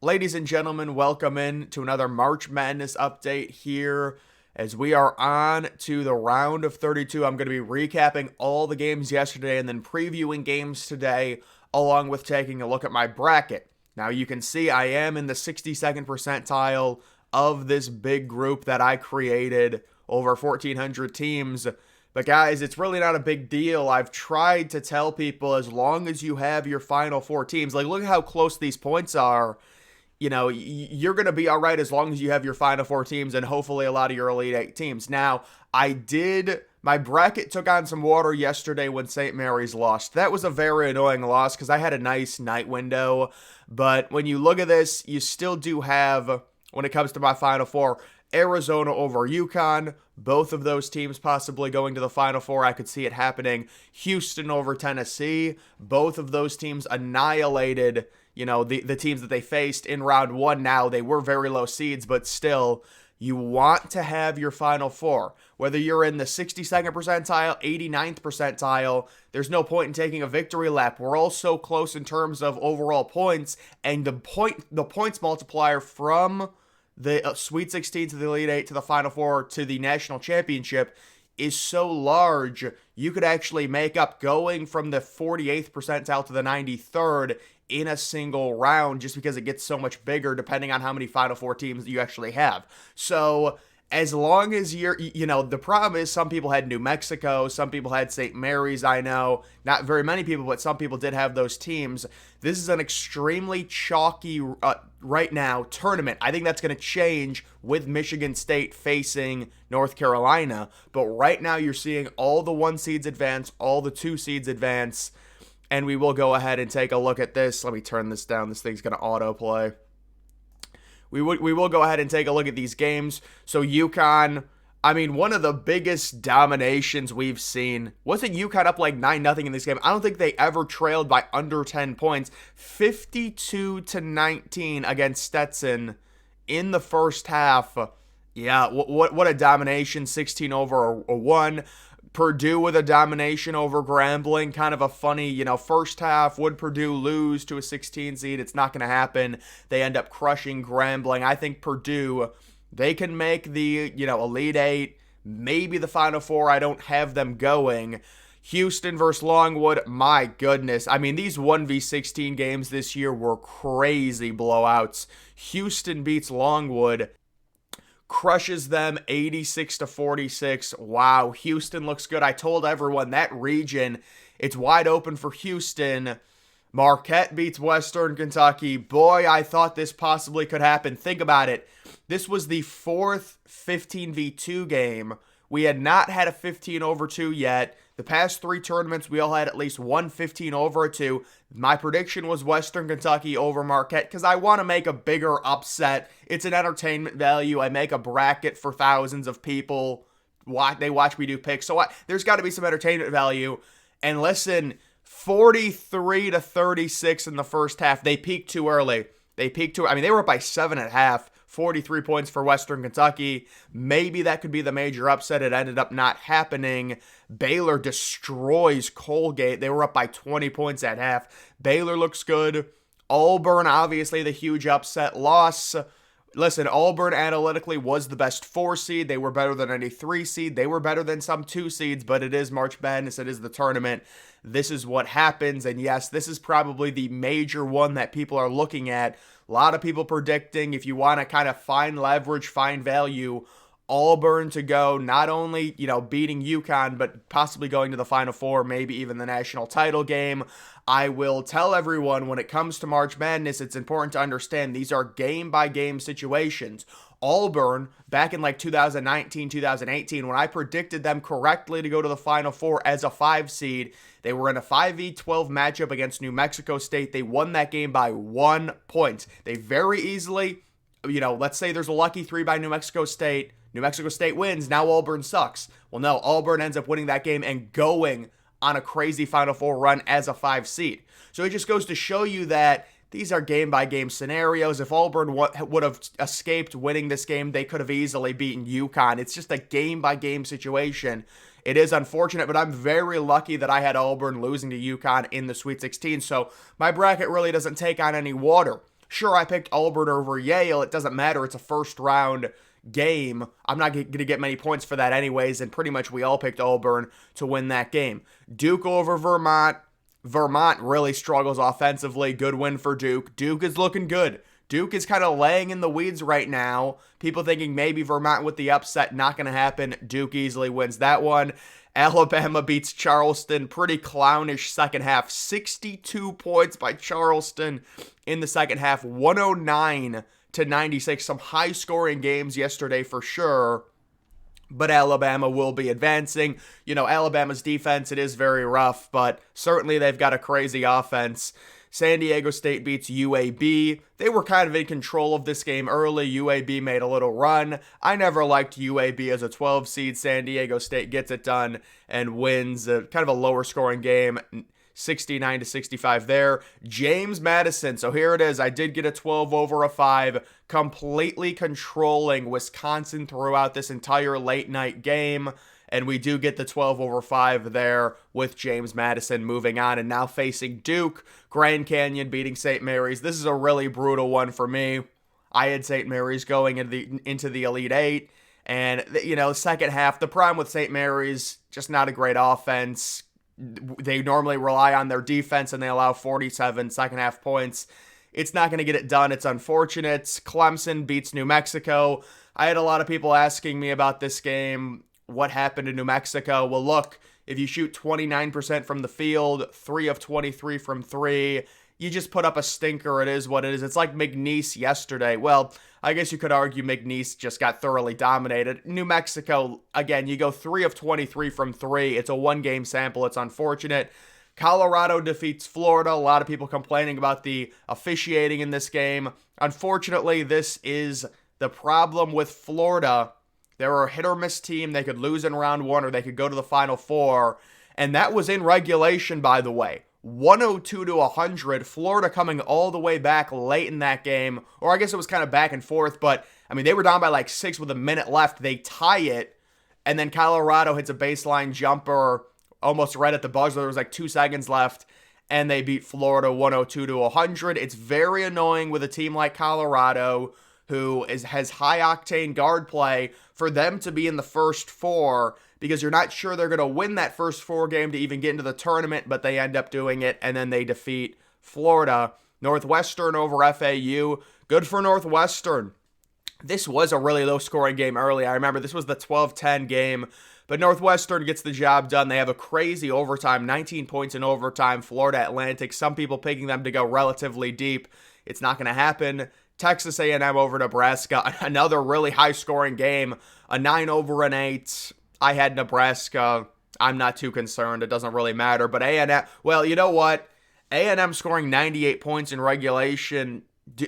Ladies and gentlemen, welcome in to another March Madness update here as we are on to the round of 32. I'm going to be recapping all the games yesterday and then previewing games today, along with taking a look at my bracket. Now, you can see I am in the 62nd percentile of this big group that I created, over 1,400 teams. But guys, it's really not a big deal. I've tried to tell people as long as you have your final four teams, like look at how close these points are. You're going to be all right as long as you have your final four teams and hopefully a lot of your Elite Eight teams. Now, my bracket took on some water yesterday when St. Mary's lost. That was a very annoying loss because I had a nice night window. But when you look at this, you still do have, when it comes to my final four, Arizona over UConn, both of those teams possibly going to the Final Four. I could see it happening. Houston over Tennessee, both of those teams annihilated, the teams that they faced in round one. Now, they were very low seeds, but still, you want to have your Final Four. Whether you're in the 62nd percentile, 89th percentile, there's no point in taking a victory lap. We're all so close in terms of overall points, and the points multiplier from the Sweet 16 to the Elite Eight to the Final Four to the National Championship is so large, you could actually make up going from the 48th percentile to the 93rd in a single round just because it gets so much bigger depending on how many Final Four teams you actually have. So as long as the problem is some people had New Mexico, some people had St. Mary's, I know. Not very many people, but some people did have those teams. This is an extremely chalky, right now, tournament. I think that's going to change with Michigan State facing North Carolina. But right now, you're seeing all the 1 seeds advance, all the 2 seeds advance. And we will go ahead and take a look at this. Let me turn this down. This thing's going to autoplay. We will go ahead and take a look at these games. So UConn, one of the biggest dominations we've seen. Wasn't UConn up like 9-0 in this game? I don't think they ever trailed by under 10 points. 52-19 against Stetson in the first half. Yeah, what a domination. 16 over a 1. Purdue with a domination over Grambling. Kind of a funny, first half. Would Purdue lose to a 16 seed? It's not going to happen. They end up crushing Grambling. I think Purdue, they can make the, Elite Eight, maybe the Final Four. I don't have them going. Houston versus Longwood, my goodness. These 1v16 games this year were crazy blowouts. Houston beats Longwood, crushes them 86-46. Wow, Houston looks good. I told everyone that region, it's wide open for Houston. Marquette beats Western Kentucky. Boy, I thought this possibly could happen. Think about it. This was the 4th 15v2 game. We had not had a 15 over 2 yet. The past 3 tournaments, we all had at least one 15 over 2. My prediction was Western Kentucky over Marquette because I want to make a bigger upset. It's an entertainment value. I make a bracket for thousands of people. They watch me do picks. So there's got to be some entertainment value. And listen, 43-36 in the first half. They peaked too early. They were up by 7.5. 43 points for Western Kentucky. Maybe that could be the major upset. It ended up not happening. Baylor destroys Colgate. They were up by 20 points at half. Baylor looks good. Auburn, obviously the huge upset loss. Listen, Auburn analytically was the best 4 seed. They were better than any 3 seed. They were better than some 2 seeds, but it is March Madness. It is the tournament. This is what happens. And yes, this is probably the major one that people are looking at. A lot of people predicting, if you want to kind of find leverage, find value, Auburn to go, not only, beating UConn, but possibly going to the Final Four, maybe even the national title game. I will tell everyone when it comes to March Madness, it's important to understand these are game-by-game situations. Auburn, back in like 2019, 2018, when I predicted them correctly to go to the Final Four as a 5 seed, they were in a 5v12 matchup against New Mexico State. They won that game by 1 point. They very easily, let's say there's a lucky 3 by New Mexico State. New Mexico State wins. Now Auburn sucks. Well, no, Auburn ends up winning that game and going on a crazy Final Four run as a 5 seed. So it just goes to show you that these are game-by-game scenarios. If Auburn would have escaped winning this game, they could have easily beaten UConn. It's just a game-by-game situation. It is unfortunate, but I'm very lucky that I had Auburn losing to UConn in the Sweet 16, so my bracket really doesn't take on any water. Sure, I picked Auburn over Yale. It doesn't matter. It's a first round game. I'm not going to get many points for that anyways, and pretty much we all picked Auburn to win that game. Duke over Vermont. Vermont really struggles offensively. Good win for Duke. Duke is looking good. Duke is kind of laying in the weeds right now. People thinking maybe Vermont with the upset, not going to happen. Duke easily wins that one. Alabama beats Charleston. Pretty clownish second half. 62 points by Charleston in the second half. 109-96. Some high-scoring games yesterday for sure. But Alabama will be advancing. You know, Alabama's defense, it is very rough, but certainly they've got a crazy offense. San Diego State beats UAB. They were kind of in control of this game early. UAB made a little run. I never liked UAB as a 12 seed. San Diego State gets it done and wins kind of a lower scoring game. 69-65 there. James Madison. So here it is. I did get a 12 over a 5. Completely controlling Wisconsin throughout this entire late night game. And we do get the 12 over 5 there with James Madison moving on and now facing Duke. Grand Canyon beating St. Mary's. This is a really brutal one for me. I had St. Mary's going into the Elite Eight. And, you know, second half, the problem with St. Mary's, just not a great offense. They normally rely on their defense and they allow 47 second half points. It's not going to get it done. It's unfortunate. Clemson beats New Mexico. I had a lot of people asking me about this game. What happened to New Mexico? Well, look, if you shoot 29% from the field, 3 of 23 from 3, you just put up a stinker. It is what it is. It's like McNeese yesterday. Well, I guess you could argue McNeese just got thoroughly dominated. New Mexico, again, you go 3 of 23 from 3. It's a one-game sample. It's unfortunate. Colorado defeats Florida. A lot of people complaining about the officiating in this game. Unfortunately, this is the problem with Florida. They're a hit-or-miss team. They could lose in round 1 or they could go to the Final Four. And that was in regulation, by the way. 102-100. Florida coming all the way back late in that game. Or I guess it was kind of back and forth. But, I mean, they were down by like 6 with a minute left. They tie it. And then Colorado hits a baseline jumper almost right at the buzzer. There was like 2 seconds left. And they beat Florida 102-100. It's very annoying with a team like Colorado, who has high-octane guard play, for them to be in the first 4, because you're not sure they're going to win that first 4 game to even get into the tournament, but they end up doing it, and then they defeat Florida. Northwestern over FAU. Good for Northwestern. This was a really low-scoring game early. I remember this was the 12-10 game, but Northwestern gets the job done. They have a crazy overtime, 19 points in overtime. Florida Atlantic, some people picking them to go relatively deep. It's not going to happen. Texas A&M over Nebraska, another really high-scoring game, a 9 over an 8. I had Nebraska. I'm not too concerned. It doesn't really matter. But A&M, well, you know what? A&M scoring 98 points in regulation.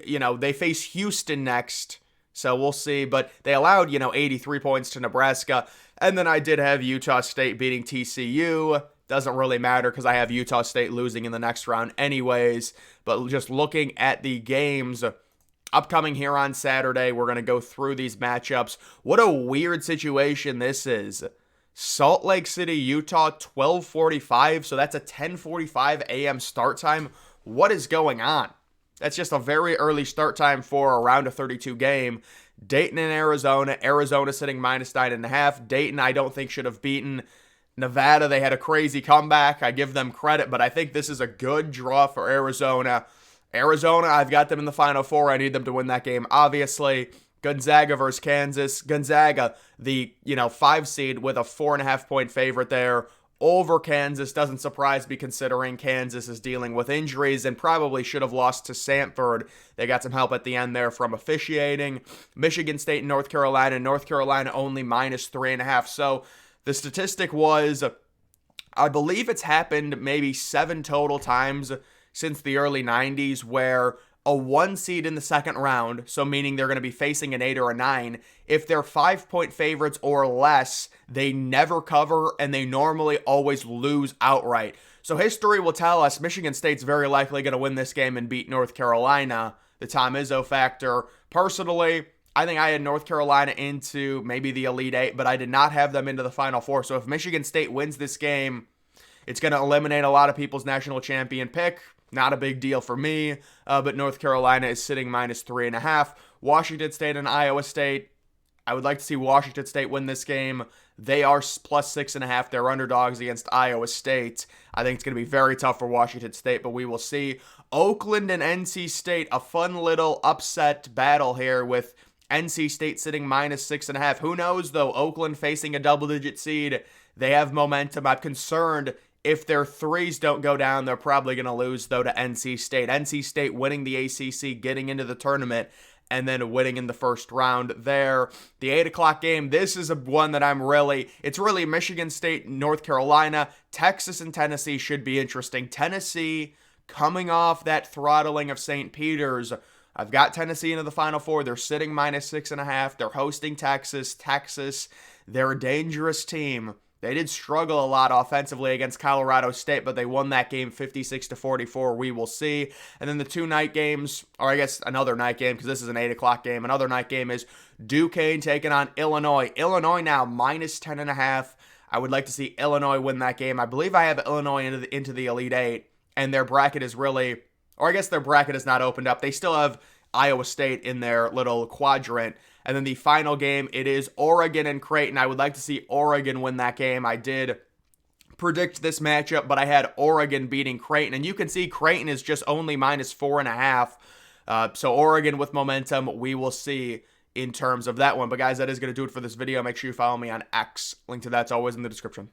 You know, they face Houston next, so we'll see. But they allowed, 83 points to Nebraska. And then I did have Utah State beating TCU. Doesn't really matter because I have Utah State losing in the next round anyways. But just looking at the games upcoming here on Saturday, we're going to go through these matchups. What a weird situation this is. Salt Lake City, Utah, 12:45. So that's a 10:45 a.m. start time. What is going on? That's just a very early start time for a round of 32 game. Dayton and Arizona. Arizona sitting -9.5. Dayton, I don't think should have beaten Nevada. They had a crazy comeback. I give them credit, but I think this is a good draw for Arizona. Arizona, I've got them in the Final Four. I need them to win that game, obviously. Gonzaga versus Kansas. Gonzaga, the 5 seed with a 4.5-point favorite there over Kansas. Doesn't surprise me considering Kansas is dealing with injuries and probably should have lost to Samford. They got some help at the end there from officiating. Michigan State and North Carolina. North Carolina only -3.5. So the statistic was, I believe it's happened maybe 7 total times since the early 90s where a 1 seed in the second round, so meaning they're going to be facing an 8 or a 9, if they're 5-point favorites or less, they never cover and they normally always lose outright. So history will tell us Michigan State's very likely going to win this game and beat North Carolina. The Tom Izzo factor. Personally, I think I had North Carolina into maybe the Elite Eight, but I did not have them into the Final Four. So if Michigan State wins this game, it's going to eliminate a lot of people's national champion pick. Not a big deal for me, but North Carolina is sitting -3.5. Washington State and Iowa State, I would like to see Washington State win this game. They are +6.5. They're underdogs against Iowa State. I think it's going to be very tough for Washington State, but we will see. Oakland and NC State, a fun little upset battle here with NC State sitting -6.5. Who knows, though? Oakland facing a double-digit seed. They have momentum. I'm concerned if their threes don't go down, they're probably going to lose, though, to NC State. NC State winning the ACC, getting into the tournament, and then winning in the first round there. The 8 o'clock game, this is one that it's really Michigan State, North Carolina. Texas and Tennessee should be interesting. Tennessee coming off that throttling of St. Peter's. I've got Tennessee into the Final Four. They're sitting -6.5. They're hosting Texas. Texas, they're a dangerous team. They did struggle a lot offensively against Colorado State, but they won that game 56-44. We will see. And then the 2 night games, or I guess another night game, because this is an 8 o'clock game. Another night game is Duquesne taking on Illinois. Illinois now -10.5. I would like to see Illinois win that game. I believe I have Illinois into the Elite Eight, and their bracket is really, or I guess their bracket is not opened up. They still have Iowa State in their little quadrant. And then the final game, it is Oregon and Creighton. I would like to see Oregon win that game. I did predict this matchup, but I had Oregon beating Creighton. And you can see Creighton is just only -4.5. So Oregon with momentum, we will see in terms of that one. But guys, that is going to do it for this video. Make sure you follow me on X. Link to that's always in the description.